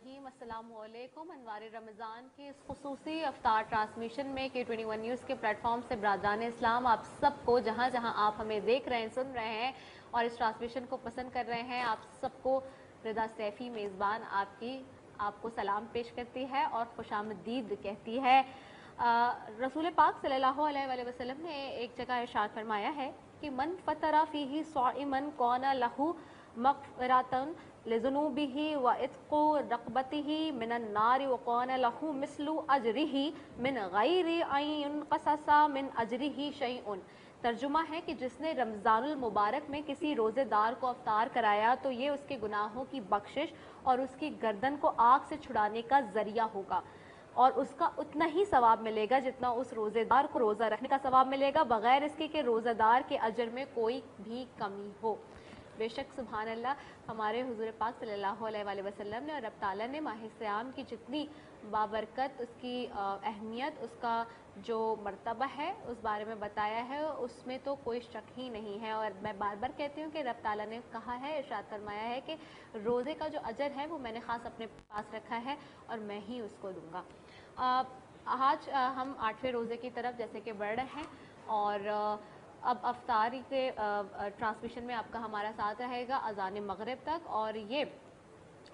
الرحیم السلام علیکم. انوار رمضان کے اس خصوصی افطار ٹرانسمیشن میں K21 نیوز کے پلیٹ فارم سے برادران اسلام آپ سب کو جہاں جہاں آپ ہمیں دیکھ رہے ہیں, سن رہے ہیں اور اس ٹرانسمیشن کو پسند کر رہے ہیں, آپ سب کو رضا سیفی میزبان آپ کو سلام پیش کرتی ہے اور خوش آمدید کہتی ہے. رسول پاک صلی اللہ علیہ وآلہ وسلم نے ایک جگہ ارشاد فرمایا ہے کہ من فطر فیہ صائما کان لہ مغفرۃ لذنوبہ وعتق رقبتہ من النار وکان لہ مثل اجرہ من غیر ان ینقص من اجرہ شیء. ترجمہ ہے کہ جس نے رمضان المبارک میں کسی روزے دار کو افطار کرایا تو یہ اس کے گناہوں کی بخشش اور اس کی گردن کو آگ سے چھڑانے کا ذریعہ ہوگا, اور اس کا اتنا ہی ثواب ملے گا جتنا اس روزے دار کو روزہ رکھنے کا ثواب ملے گا, بغیر اس کے کہ روزہ دار کے اجر میں کوئی بھی کمی ہو. بے شک سبحان اللہ, ہمارے حضور پاک صلی اللہ علیہ وآلہ وسلم نے اور رب تعالیٰ نے ماہ صیام کی جتنی بابرکت, اس کی اہمیت, اس کا جو مرتبہ ہے اس بارے میں بتایا ہے, اس میں تو کوئی شک ہی نہیں ہے. اور میں بار بار کہتی ہوں کہ رب تعالیٰ نے کہا ہے, ارشاد فرمایا ہے کہ روزے کا جو اجر ہے وہ میں نے خاص اپنے پاس رکھا ہے اور میں ہی اس کو دوں گا. آج ہم 8ویں روزے کی طرف جیسے کہ بڑھ رہے ہیں, اور اب افطاری کے ٹرانسمیشن میں آپ کا ہمارا ساتھ رہے گا اذان مغرب تک. اور یہ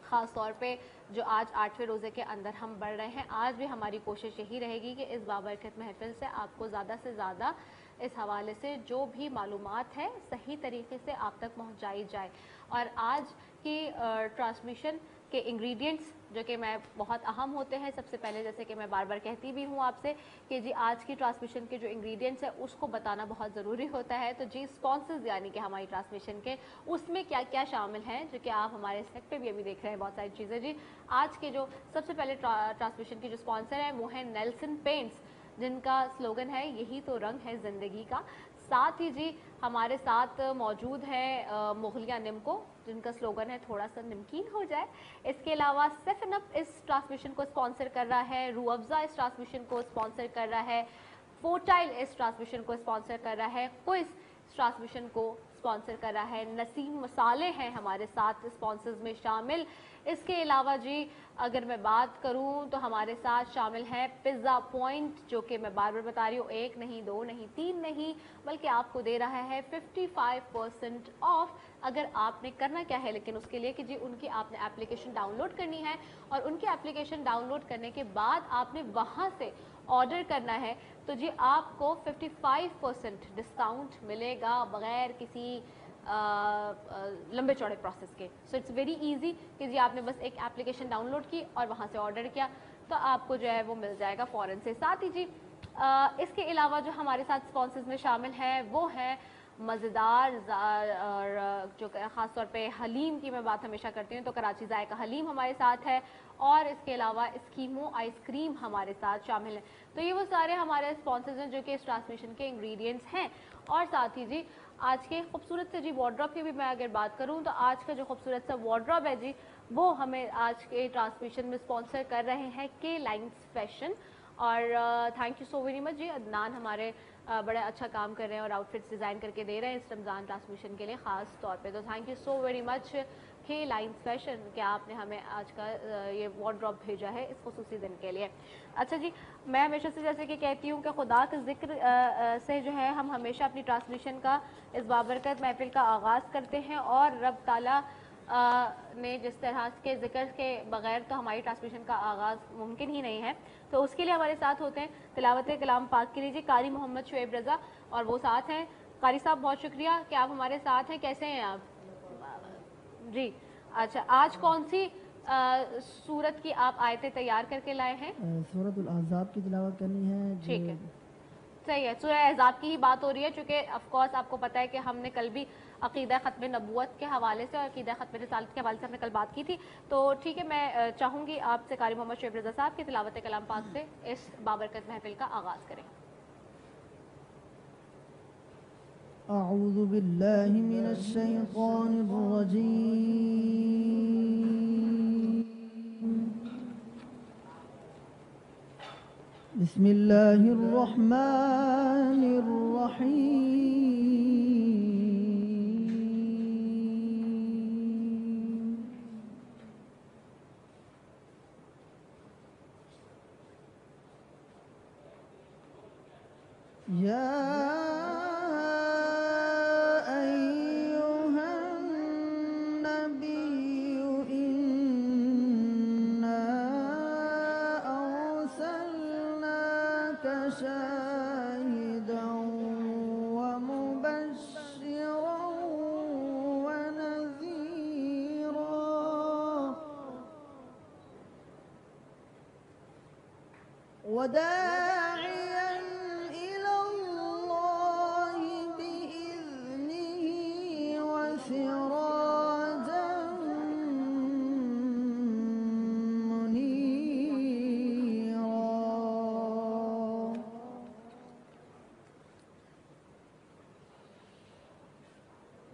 خاص طور پہ جو آج 8ویں روزے کے اندر ہم بڑھ رہے ہیں, آج بھی ہماری کوشش یہی رہے گی کہ اس بابرکت محفل سے آپ کو زیادہ سے زیادہ اس حوالے سے جو بھی معلومات ہے صحیح طریقے سے آپ تک پہنچائی جائے. اور آج کی ٹرانسمیشن کے انگریڈینٹس جو کہ میں بہت اہم ہوتے ہیں, سب سے پہلے جیسے کہ میں بار بار کہتی بھی ہوں آپ سے کہ جی آج کی ٹرانسمیشن کے جو انگریڈینٹس ہیں اس کو بتانا بہت ضروری ہوتا ہے. تو جی اسپانسرز یعنی کہ ہماری ٹرانسمیشن کے اس میں کیا کیا شامل ہیں, جو کہ آپ ہمارے سیٹ پہ بھی ابھی دیکھ رہے ہیں بہت ساری چیزیں. جی آج کے جو سب سے پہلے ٹرانسمیشن کی جو اسپانسر ہیں وہ ہیں نیلسن پینٹس, جن کا سلوگن ہے یہی تو رنگ ہے زندگی کا. ساتھ ہی جی ہمارے ساتھ موجود ہے مغلیہ نمکو, جن کا سلوگن ہے تھوڑا سا نمکین ہو جائے. اس کے علاوہ سیفن اپ اس ٹرانسمیشن کو اسپانسر کر رہا ہے, روح افزا اس ٹرانسمیشن کو اسپانسر کر رہا ہے, فورٹائل اس ٹرانسمیشن کو اسپانسر کر رہا ہے, کوئز اس ٹرانسمیشن کو اسپانسر کر رہا ہے, نسیم مسالے ہیں ہمارے ساتھ اسپانسرز میں شامل. اس کے علاوہ جی اگر میں بات کروں تو ہمارے ساتھ شامل ہے پیزا پوائنٹ, جو کہ میں بار بار بتا رہی ہوں, 1 نہیں 2 نہیں 3 نہیں بلکہ آپ کو دے رہا ہے 55% آف. اگر آپ نے کرنا کیا ہے لیکن اس کے لیے کہ جی ان کی آپ نے اپلیکیشن ڈاؤن لوڈ کرنی ہے, اور ان کی اپلیکیشن ڈاؤن لوڈ کرنے کے بعد آپ نے وہاں سے آرڈر کرنا ہے, تو جی آپ کو 55% ڈسکاؤنٹ ملے گا بغیر کسی لمبے چوڑے پروسیس کے. سو اٹس ویری ایزی کہ جی آپ نے بس ایک اپلیکیشن ڈاؤن لوڈ کی اور وہاں سے آرڈر کیا تو آپ کو جو ہے وہ مل جائے گا فوراً سے. ساتھ ہی جی اس کے علاوہ جو ہمارے ساتھ اسپانسرز میں شامل ہیں وہ ہیں مزیدار, اور جو خاص طور پہ حلیم کی میں بات ہمیشہ کرتی ہوں تو کراچی ذائقہ حلیم ہمارے ساتھ ہے, اور اس کے علاوہ اسکیمو آئس کریم ہمارے ساتھ شامل ہیں. تو یہ وہ سارے ہمارے اسپانسرز ہیں جو کہ اس ٹرانسمیشن کے انگریڈینٹس ہیں. اور ساتھ ہی جی آج کے خوبصورت سے جی وارڈروب کی بھی میں اگر بات کروں تو آج کا جو خوبصورت سا وارڈروب ہے جی وہ ہمیں آج کے ٹرانسمیشن میں اسپانسر کر رہے ہیں کے لائنس فیشن. اور thank you so very much جی, عدنان ہمارے بڑا اچھا کام کر رہے ہیں اور آؤٹ فٹس ڈیزائن کر کے دے رہے ہیں اس رمضان ٹرانسمیشن کے لیے خاص طور پہ. تو تھینک یو سو ویری مچ کے لائنس فیشن کہ آپ نے ہمیں آج کا یہ وارڈروب بھیجا ہے اس خصوصی دن کے لیے. اچھا جی, میں ہمیشہ سے جیسے کہ کہتی ہوں کہ خدا کے ذکر سے جو ہے ہم ہمیشہ اپنی ٹرانسمیشن کا اس بابرکت محفل کا آغاز کرتے ہیں, اور رب تعالیٰ نے جس طرح کے ذکر کے بغیر تو ہماری ٹرانسمیشن کا آغاز ممکن ہی نہیں ہے, تو اس کے لیے ہمارے ساتھ ہوتے ہیں تلاوت کلام پاک کے لیے قاری محمد شعیب رضا, اور وہ ساتھ ہیں. قاری صاحب بہت شکریہ کہ آپ ہمارے ساتھ ہیں, کیسے ہیں آپ؟ جی اچھا, آج کون سی سورت کی آپ آیتیں تیار کر کے لائے ہیں؟ سورۃ الاحزاب کی تلاوت کرنی ہے. ٹھیک ہے, صحیح ہے, سورہ احزاب کی ہی بات ہو رہی ہے چونکہ آف کورس آپ کو پتہ ہے کہ ہم نے کل بھی عقیدہ ختم نبوت کے حوالے سے اور عقیدہ ختم رسالت کے حوالے سے ہم نے کل بات کی تھی. تو ٹھیک ہے, میں چاہوں گی آپ سے قاری محمد شعیب رضا صاحب کی تلاوت کلام پاک سے اس بابرکت محفل کا آغاز کریں. اعوذ باللہ من الشیطان الرجیم. بسم اللہ الرحمن الرحیم. وداعيا إلى الله بإذنه وسراجا منيرا.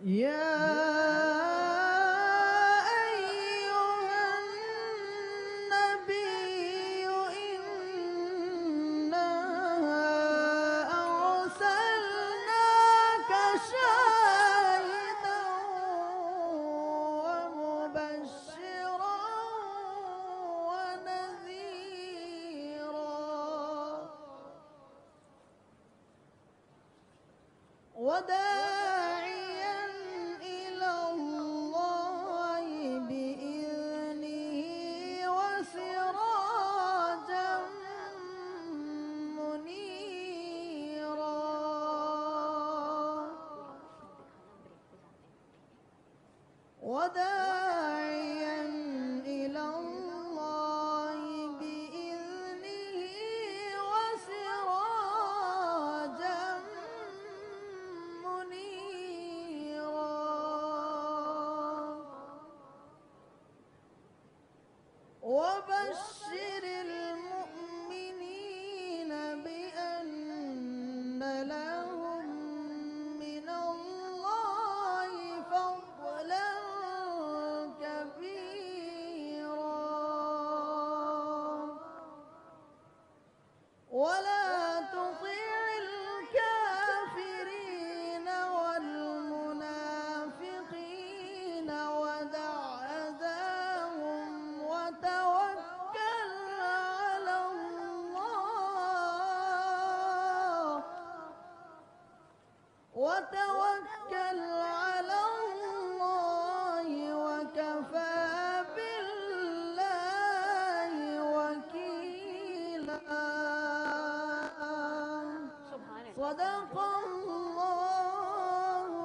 يا أيها النبي إنا أرسلناك شاهدا ومبشرا ونذيرا وداعيا إلى الله بإذنه وسراجا منيرا. وداعيا إلى الله بإذنه وسراجا منيرا. وبشر المؤمنين بأن لهم من الله فضلا كبيرا. ولا تطع الكافرين والمنافقين ودع أذاهم وتوكل على الله وكفى بالله وكيلا. سبحان اللہ. صدق الله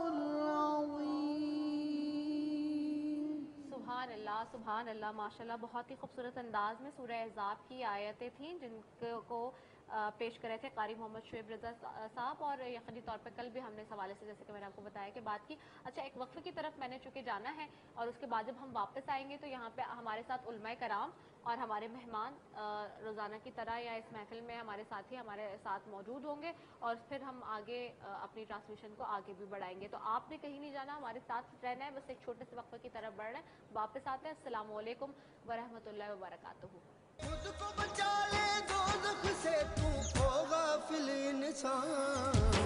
العظيم. سبحان اللہ سبحان اللہ ماشاء اللہ. بہت ہی خوبصورت انداز میں سورہ احزاب کی آیتیں تھیں جن کو پیش کر رہے تھے قاری محمد شعیب رضا صاحب. اور یقینی طور پہ کل بھی ہم نے اس حوالے سے جیسے کہ میں نے آپ کو بتایا کہ بات کی. اچھا ایک وقفے کی طرف میں نے چونکہ جانا ہے اور اس کے بعد جب ہم واپس آئیں گے تو یہاں پہ ہمارے ساتھ علماء کرام اور ہمارے مہمان روزانہ کی طرح یا اس محفل میں ہمارے ساتھی ہمارے ساتھ موجود ہوں گے اور پھر ہم آگے اپنی ٹرانسمیشن کو آگے بھی بڑھائیں گے. تو آپ نے کہیں نہیں جانا, ہمارے ساتھ رہنا ہے. بس ایک چھوٹے سے وقفے کی طرف بڑھ رہے ہیں, واپس آتے ہیں. السلام علیکم ورحمۃ اللہ وبرکاتہ. خود کو بچا لے دوزخ سے تو غافل انسان.